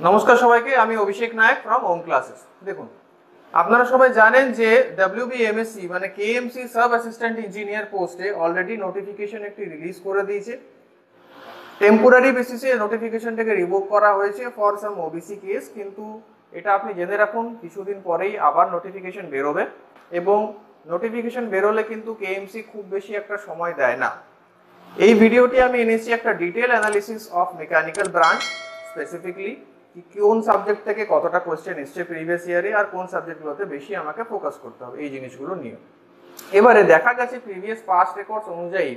নমস্কার সবাইকে, আমি অভিষেক নায়ক ফ্রম হোম ক্লাসেস। দেখুন, আপনারা সবাই জানেন যে WBMSc মানে KMC সাব অ্যাসিস্ট্যান্ট ইঞ্জিনিয়ার পোস্টে অলরেডি নোটিফিকেশন একটি রিলিজ করে দিয়েছে। টেম্পোরারি বেসিসে নোটিফিকেশনটাকে রিভোক করা হয়েছে ফর সাম ওবিসি কেস, কিন্তু এটা আপনি জেনে রাখুন কিছুদিন পরেই আবার নোটিফিকেশন বেরোবে এবং নোটিফিকেশন বেরোলে কিন্তু KMC খুব বেশি একটা সময় দেয় না। এই ভিডিওটি আমি এনেছি একটা detail analysis of mechanical branch, specifically কোন সাবজেক্ট থেকে কতটা কোশ্চেন এসছে প্রিভিয়াস ইয়ারে আর কোন সাবজেক্টগুলোতে বেশি আমাকে ফোকাস করতে হবে, এই জিনিসগুলো নিয়ে। এবারে দেখা গেছে প্রিভিয়াস পাস্ট রেকর্ডস অনুযায়ী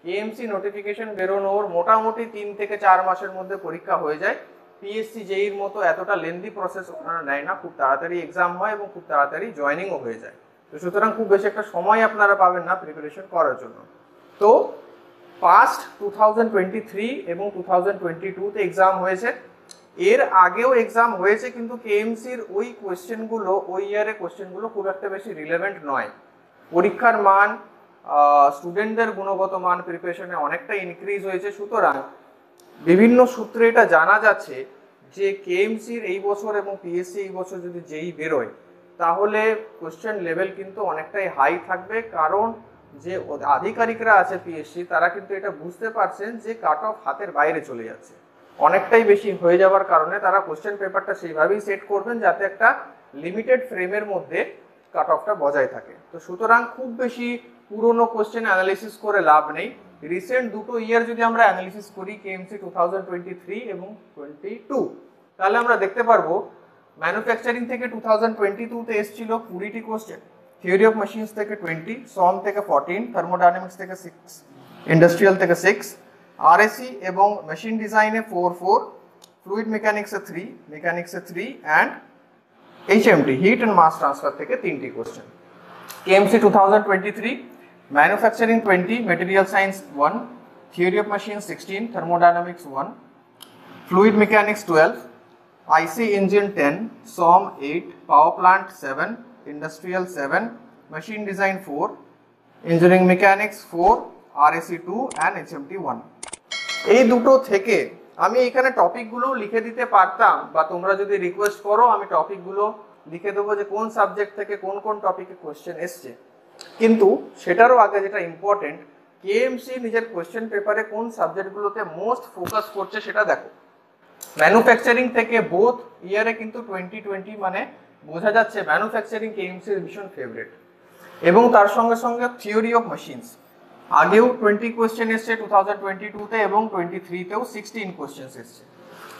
KMC নোটিফিকেশন বেরোনোর মোটামুটি 3 থেকে 4 মাসের মধ্যে পরীক্ষা হয়ে যায়। PSC JEEর মতো এতটা লেন্দি প্রসেস ওনারা নেয় না, খুব তাড়াতাড়ি এক্সাম হয় এবং খুব তাড়াতাড়ি জয়েনিংও হয়ে যায়। তো সুতরাং খুব বেশি একটা সময় আপনারা পাবেন না প্রিপারেশন করার জন্য। তো পাস্ট 2023 এবং 2022তে এক্সাম হয়েছে, এর আগেও এক্সাম হয়েছে, কিন্তু KMCর ওই কোয়েশ্চেনগুলো, ওই ইয়ারে কোয়েশ্চেনগুলো খুব একটা বেশি রিলেভেন্ট নয়। পরীক্ষার মান, স্টুডেন্টদের গুণগত মান প্রিপারেশনে অনেকটা ইনক্রিজ হয়েছে। সুতরাং বিভিন্ন সূত্রে এটা জানা যাচ্ছে যে KMCর এই বছর এবং PSC এই বছর যদি যেই বেরোয় তাহলে কোয়েশ্চেন লেভেল কিন্তু অনেকটাই হাই থাকবে, কারণ যে আধিকারিকরা আছে PSC তারা কিন্তু এটা বুঝতে পারছেন যে কাট অফ হাতের বাইরে চলে যাচ্ছে, অনেকটাই বেশি হয়ে যাওয়ার কারণে তারা কোশ্চেন পেপারটা সেইভাবেই সেট করবেন যাতে একটা লিমিটেড ফ্রেমের মধ্যে কাট অফটা বজায় থাকে। তো সুতরাং খুব বেশি পুরনো কোশ্চেন অ্যানালিসিস করে লাভ নেই। রিসেন্ট দুটো ইয়ার যদি আমরা অ্যানালিসিস করি KMC 2023 এবং 22, তাহলে আমরা দেখতে পারবো ম্যানুফ্যাকচারিং থেকে 2022তে এসেছিল 20টি কোশ্চেন, থিওরি অফ মেশিনস থেকে 20, সম থেকে 14, থার্মোডাইনামিক্স থেকে 6, ইন্ডাস্ট্রিয়াল থেকে 6, RAC এবং মেশিন ডিজাইনে 4, ফ্লুইড মেকানিক্সে 3, মেকানিক্সে 3 and HMT heat and mass transfer থেকে 3টি question. KMC 2023 manufacturing 20, material science 1, theory of machine 16, thermodynamics 1, fluid mechanics 12, IC engine 10, SOM 8, power plant 7, industrial 7, machine design 4, engineering mechanics 4, RAC 2 and HMT 1। এই দুটো থেকে আমি এখানে টপিকগুলো লিখে দিতে পারতাম, বা তোমরা যদি রিকোয়েস্ট করো আমি টপিকগুলো লিখে দেবো যে কোন সাবজেক্ট থেকে কোন কোন টপিকে কোশ্চেন এসছে, কিন্তু সেটারও আগে যেটা ইম্পর্টেন্ট, KMC নিজের কোশ্চেন পেপারে কোন সাবজেক্টগুলোতে মোস্ট ফোকাস করছে সেটা দেখো। ম্যানুফ্যাকচারিং থেকে বোথ ইয়ারে কিন্তু 2020 মানে বোঝা যাচ্ছে ম্যানুফ্যাকচারিং KMCর ভীষণ ফেভারিট, এবং তার সঙ্গে সঙ্গে থিওরি অফ মেশিনস আগেও 20 কোশ্চেন এসছে 2022তে এবং 23তেও 16 কোশ্চেন এসছে।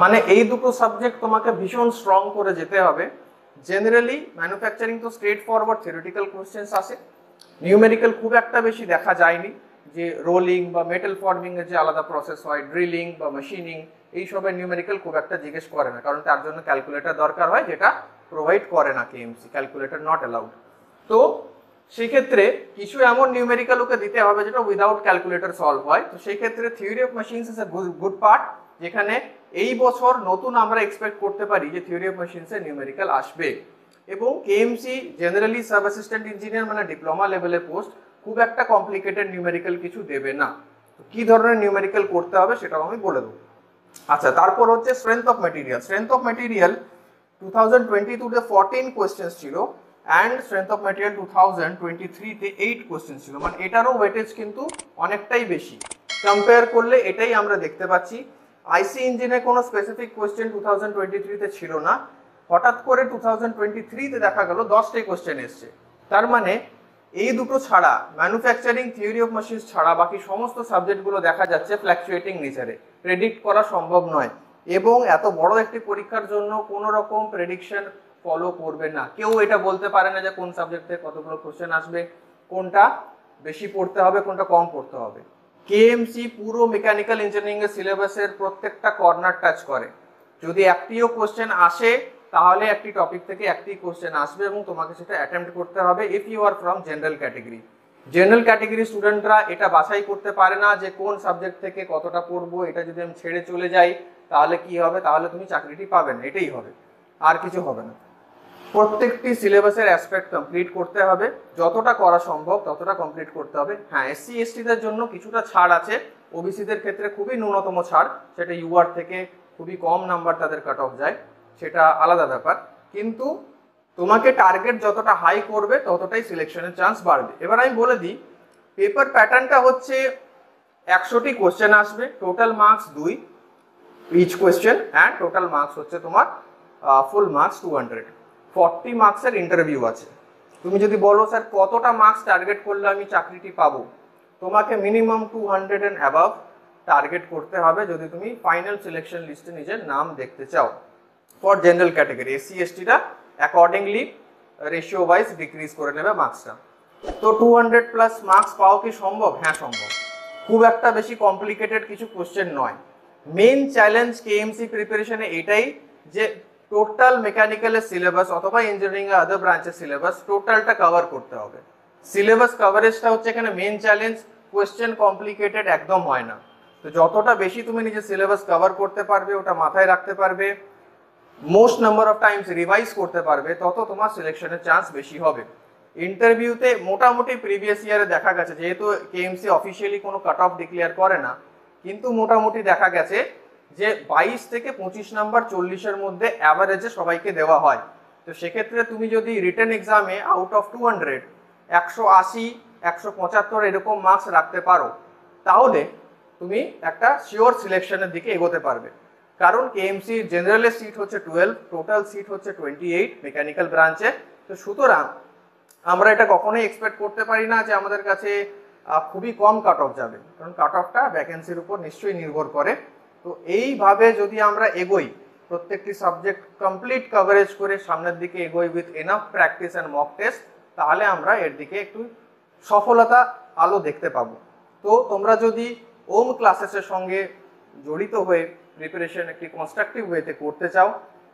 মানে এই দুটো সাবজেক্ট তোমাকে ভীষণ স্ট্রং করে যেতে হবে। জেনারেলি ম্যানুফ্যাকচারিং তো স্ট্রেট ফরওয়ার্ড থিওরিটিক্যাল কোশ্চেন্স আসে, নিউমেরিক্যাল খুব একটা বেশি দেখা যায়নি, যে রোলিং বা মেটাল ফর্মিং এর যে আলাদা প্রসেস হয়, ড্রিলিং বা মেশিনিং, এইসবের নিউমেরিক্যাল খুব একটা জিজ্ঞেস করে না, কারণ তার জন্য ক্যালকুলেটর দরকার হয়, যেটা প্রোভাইড করে না KMC, ক্যালকুলেটর নট অ্যালাউড। তো সেক্ষেত্রে কিছু এমন নিউমেরিক্যাল ওকে দিতে হবে যেটা উইদাউট ক্যালকুলেটর সলভ হয়। তো সেই ক্ষেত্রে theory of machines is a good part, যেখানে এই বছর নতুন আমরা এক্সপেক্ট করতে পারি যে থিওরি অফ মেশিনসে নিউমেরিক্যাল আসবে। এবং KMC generally sub assistant engineer মানে ডিপ্লোমা লেভেলের পোস্ট, খুব একটা কমপ্লিকেটেড নিউমেরিক্যাল কিছু দেবে না। তো কি ধরনের নিউমেরিক্যাল করতে হবে সেটাও আমি বলে দেবো। আচ্ছা, তারপর হচ্ছে strength of material. Strength of material 2022তে 14 কোয়েশ্চেন্স ছিল, অ্যান্ড স্ট্রেংথ অফ মেটেরিয়াল 2023তে 8 কোয়েশ্চেন ছিল, মানে এটারও ওয়েটেজ কিন্তু অনেকটাই বেশি। কম্পেয়ার করলে এটাই আমরা দেখতে পাচ্ছি। IC ইঞ্জিনে কোনো স্পেসিফিক কোয়েশ্চেন 2023তে ছিল না, হঠাৎ করে 2023তে দেখা গেল 10টি কোয়েশ্চেন এসছে। তার মানে এই দুটো ছাড়া, ম্যানুফ্যাকচারিং থিওরি অফ মেশিনস ছাড়া বাকি সমস্ত সাবজেক্টগুলো দেখা যাচ্ছে ফ্ল্যাকচুয়েটিং নেচারে, প্রেডিক্ট করা সম্ভব নয়, এবং এত বড় একটি পরীক্ষার জন্য কোনো রকম প্রেডিকশন ফলো করবে না। কেউ এটা বলতে পারে না যে কোন সাবজেক্ট থেকে কতগুলো কোশ্চেন আসবে, কোনটা বেশি পড়তে হবে, কোনটা কম পড়তে হবে। KMC পুরো মেকানিক্যাল ইঞ্জিনিয়ারিং এর সিলেবাসের প্রত্যেকটা কর্নার টাচ করে। যদি একটিও কোশ্চেন আসে তাহলে একটি টপিক থেকে একটি কোশ্চেন আসবে এবং তোমাকে সেটা অ্যাটেম্প্ট করতে হবে if you are from general category. General category স্টুডেন্টরা এটা বাছাই করতে পারে না যে কোন সাবজেক্ট থেকে কতটা পড়বো, এটা যদি আমি ছেড়ে চলে যাই তাহলে কি হবে, তাহলে তুমি চাকরিটি পাবে না, এটাই হবে, আর কিছু হবে না। প্রত্যেকটি সিলেবাসের অ্যাসপেক্ট কমপ্লিট করতে হবে, যতটা করা সম্ভব ততটা কমপ্লিট করতে হবে। হ্যাঁ, SC ST দের জন্য কিছুটা ছাড় আছে, OBC দের ক্ষেত্রে খুবই ন্যূনতম ছাড়, সেটা UR থেকে খুবই কম নাম্বার তাদের কাট অফ যায়, সেটা আলাদা ব্যাপার। কিন্তু তোমাকে টার্গেট যতটা হাই করবে ততটাই সিলেকশনের চান্স বাড়বে। এবার আমি বলে দিই, পেপার প্যাটার্নটা হচ্ছে 100টি কোশ্চেন আসবে, total marks 2 each question, and total marks হচ্ছে তোমার ফুল মার্কস 200। 40 মার্কসের ইন্টারভিউ আছে। তুমি যদি বলো স্যার কতটা মার্কস টার্গেট করলে আমি চাকরিটি পাবো, তোমাকে মিনিমাম 200 অ্যান্ড অ্যাবাভ টার্গেট করতে হবে যদি তুমি ফাইনাল সিলেকশন লিস্টে নিজের নাম দেখতে চাও। ফর জেনারেল ক্যাটাগরি, এসসি এসটিরা অ্যাকর্ডিংলি রেশিও ওয়াইজ ডিক্রিজ করে নেবে মার্কসটা। তো 200 প্লাস মার্কস পাওয়া কি সম্ভব? হ্যাঁ সম্ভব। খুব একটা বেশি কমপ্লিকেটেড কিছু কোশ্চেন নয়। মেইন চ্যালেঞ্জ কেএমসি প্রিপারেশনে এটাই যে টোটাল মেকানিক্যালের সিলেবাস অথবা ইঞ্জিনিয়ারিং এর আদার ব্রাঞ্চের সিলেবাস টোটালটা কভার করতে হবে। সিলেবাস কভারেজটা হচ্ছে এখানে মেইন চ্যালেঞ্জ। কোয়েশ্চেন কমপ্লিকেটেড একদম হয় না। তো যতটা বেশি তুমি নিজের সিলেবাস কভার করতে পারবে, ওটা মাথায় রাখতে পারবে, most number of Times revise করতে পারবে, তত তোমার সিলেকশনের চান্স বেশি হবে। ইন্টারভিউতে মোটামুটি প্রিভিয়াস ইয়ারে দেখা গেছে, যেহেতু কেএমসি অফিসিয়ালি কোনো কাট অফ ডিক্লেয়ার করে না, কিন্তু মোটামুটি দেখা গেছে যে 22 থেকে 25 নাম্বার 40-এর মধ্যে অ্যাভারেজে সবাইকে দেওয়া হয়। তো সেক্ষেত্রে তুমি যদি রিটেন এক্সামে আউট অফ 200 180 175 এরকম মার্কস রাখতে পারো, তাহলে তুমি একটা শিওর সিলেকশনের দিকে এগোতে পারবে। কারণ কেএমসি জেনারেলের সিট হচ্ছে 12, টোটাল সিট হচ্ছে 28 মেকানিক্যাল ব্রাঞ্চে। তো সুতরাং আমরা এটা কখনোই এক্সপেক্ট করতে পারি না যে আমাদের কাছে খুবই কম কাট অফ যাবে, কারণ কাট অফটা ভ্যাকেন্সির উপর নিশ্চয়ই নির্ভর করে। তো এইভাবে যদি আমরা এগোই, প্রত্যেকটি সাবজেক্ট কমপ্লিট কভারেজ করে সামনের দিকে এগোই with enough practice and mock test, তাহলে আমরা এর দিকে একটু সফলতা আলো দেখতে পাবো। তো তোমরা যদি ওম ক্লাসেসের সঙ্গে জড়িত হয়ে প্রিপারেশন একটি কনস্ট্রাকটিভ ওয়েতে করতে চাও,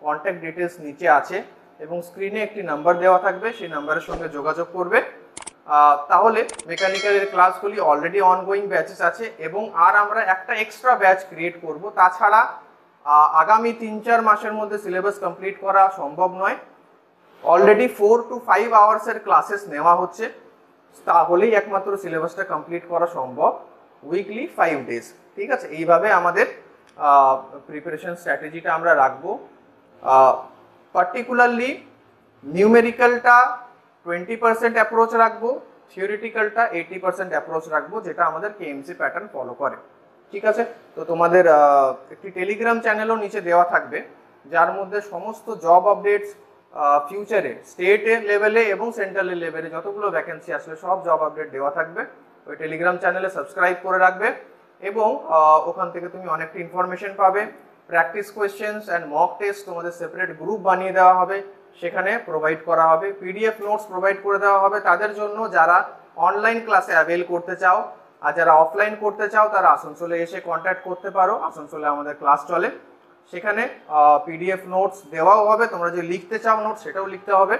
কন্ট্যাক্ট ডিটেলস নিচে আছে এবং স্ক্রিনে একটি নাম্বার দেওয়া থাকবে, সেই নাম্বারের সঙ্গে যোগাযোগ করবে। তাহলে মেকানিক্যালের ক্লাসগুলি অলরেডি অনগোয়িং ব্যাচেস আছে এবং আর আমরা একটা এক্সট্রা ব্যাচ ক্রিয়েট করব। তাছাড়া আগামী 3-4 মাসের মধ্যে সিলেবাস কমপ্লিট করা সম্ভব নয়। অলরেডি 4 to 5 আওয়ার্সের ক্লাসেস নেওয়া হচ্ছে, তাহলেই একমাত্র সিলেবাসটা কমপ্লিট করা সম্ভব উইকলি 5 ডেজ। ঠিক আছে, এইভাবে আমাদের প্রিপারেশন স্ট্র্যাটেজিটা আমরা রাখবো। পার্টিকুলারলি নিউমেরিক্যালটা 20% অ্যাপ্রোচ রাখবো, থিওরিটিক্যালটা 80% অ্যাপ্রোচ রাখবো, যেটা আমাদের কেএমসি প্যাটার্ন ফলো করে। ঠিক আছে, তো তোমাদের একটি টেলিগ্রাম চ্যানেলও নিচে দেওয়া থাকবে, যার মধ্যে সমস্ত জব আপডেটস ফিউচারে স্টেটের লেভেলে এবং সেন্ট্রাল লেভেলে যতগুলো ভ্যাকেন্সি আসলে সব জব আপডেট দেওয়া থাকবে। ওই টেলিগ্রাম চ্যানেলে সাবস্ক্রাইব করে রাখবে এবং ওখান থেকে তুমি অনেকটা ইনফরমেশন পাবে। Practice questions and mock test তোমাদের সেপারেট গ্রুপ বানিয়ে দেওয়া হবে, সেখানে প্রোভাইড করা হবে। পিডিএফ নোটস প্রোভাইড করে দেওয়া হবে তাদের জন্য যারা অনলাইন ক্লাসে অ্যাভেল করতে চাও, আর যারা অফলাইন করতে চাও তারা আসানসোলে এসে কন্ট্যাক্ট করতে পারো। আসানসোলে আমাদের ক্লাস চলে, সেখানে পিডিএফ নোটস দেওয়াও হবে। তোমরা যে লিখতে চাও নোটস, সেটাও লিখতে হবে।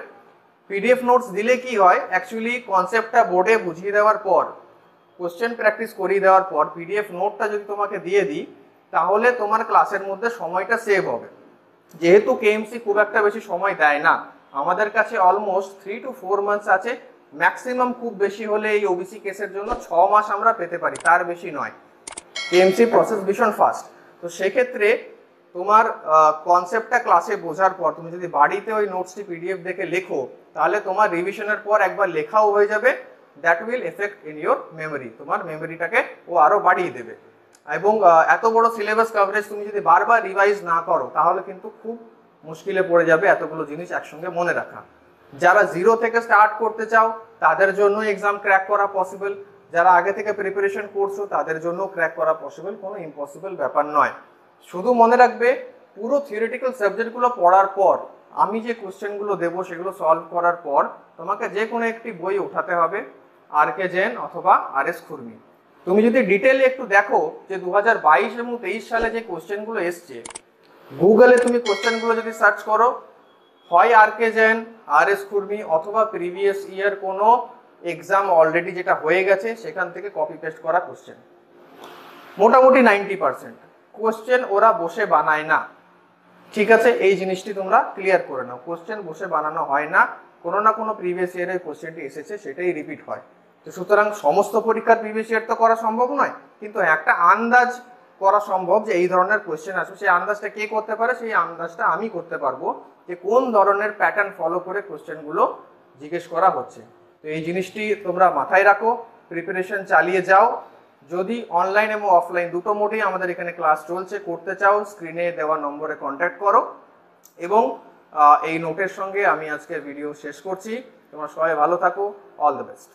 পিডিএফ নোটস দিলে কি হয়, অ্যাকচুয়ালি কনসেপ্টটা বোর্ডে বুঝিয়ে দেওয়ার পর, কোশ্চেন প্র্যাকটিস করিয়ে দেওয়ার পর পিডিএফ নোটটা যদি তোমাকে দিয়ে দিই, তাহলে তোমার ক্লাসের মধ্যে সময়টা সেভ হবে। যেহেতু কেএমসি খুব একটা বেশি সময় দেয় না, আমাদের কাছে অলমোস্ট 3 to 4 মান্থস আছে, ম্যাক্সিমাম খুব বেশি হলে এই ওবিসি কেসের জন্য 6 মাস আমরা পেতে পারি, তার বেশি নয়। কেএমসি প্রসেস ভীষণ ফাস্ট। তো সেক্ষেত্রে তোমার কনসেপ্টটা ক্লাসে বোঝার পর তুমি যদি বাড়িতে ওই নোটসটি পিডিএফ দেখে লেখো, তাহলে তোমার রিভিশনের পর একবার লেখাও হয়ে যাবে। That will effect in your memory, তোমার মেমোরিটাকে ও আরও বাড়িয়ে দেবে। এবং এত বড় সিলেবাস কভারেজ তুমি যদি বারবার রিভাইজ না করো, তাহলে কিন্তু খুব মুশকিলে পড়ে যাবে এতগুলো জিনিস একসঙ্গে মনে রাখা। যারা 0 থেকে স্টার্ট করতে চাও তাদের জন্য এক্সাম ক্র্যাক করা পসিবল, যারা আগে থেকে প্রিপারেশন করছো তাদের জন্য ক্র্যাক করা পসিবল, কোনো ইম্পসিবল ব্যাপার নয়। শুধু মনে রাখবে, পুরো থিওরিটিক্যাল সাবজেক্টগুলো পড়ার পর আমি যে কোশ্চেনগুলো দেবো সেগুলো সলভ করার পর তোমাকে যে কোনো একটি বই উঠাতে হবে, আর.কে. জৈন অথবা আর.এস. খুরমি। তুমি যদি ডিটেলে একটু দেখো যে 2022 এবং 23 সালে যে কোশ্চেনগুলো এসছে, গুগলে তুমি কোশ্চেনগুলো যদি সার্চ করো, হয় আর.কে. জৈন, আর.এস. খুরমি অথবা প্রিভিয়াস ইয়ার কোনো এক্সাম অলরেডি যেটা হয়ে গেছে সেখান থেকে কপি পেস্ট করা কোশ্চেন, মোটামুটি 90% কোশ্চেন ওরা বসে বানায় না। ঠিক আছে, এই জিনিসটি তোমরা ক্লিয়ার করে নাও, কোশ্চেন বসে বানানো হয় না, কোনো না কোনো প্রিভিয়াস ইয়ারের কোশ্চেনটি এসেছে সেটাই রিপিট হয়। তো সুতরাং সমস্ত পরীক্ষার প্রিভিয়াস ইয়ার তো করা সম্ভব নয়, কিন্তু একটা আন্দাজ করা সম্ভব যে এই ধরনের কোয়েশ্চেন আসবে, সেই আন্দাজটা কে করতে পারে? সেই আন্দাজটা আমি করতে পারবো যে কোন ধরনের প্যাটার্ন ফলো করে কোয়েশ্চেনগুলো জিজ্ঞেস করা হচ্ছে। তো এই জিনিসটি তোমরা মাথায় রাখো, প্রিপারেশন চালিয়ে যাও। যদি অনলাইন এবং অফলাইন দুটো মোডেই আমাদের এখানে ক্লাস চলছে, করতে চাও স্ক্রিনে দেওয়া নম্বরে কন্ট্যাক্ট করো। এবং এই নোটের সঙ্গে আমি আজকের ভিডিও শেষ করছি। তোমরা সবাই ভালো থাকো, অল দ্য বেস্ট।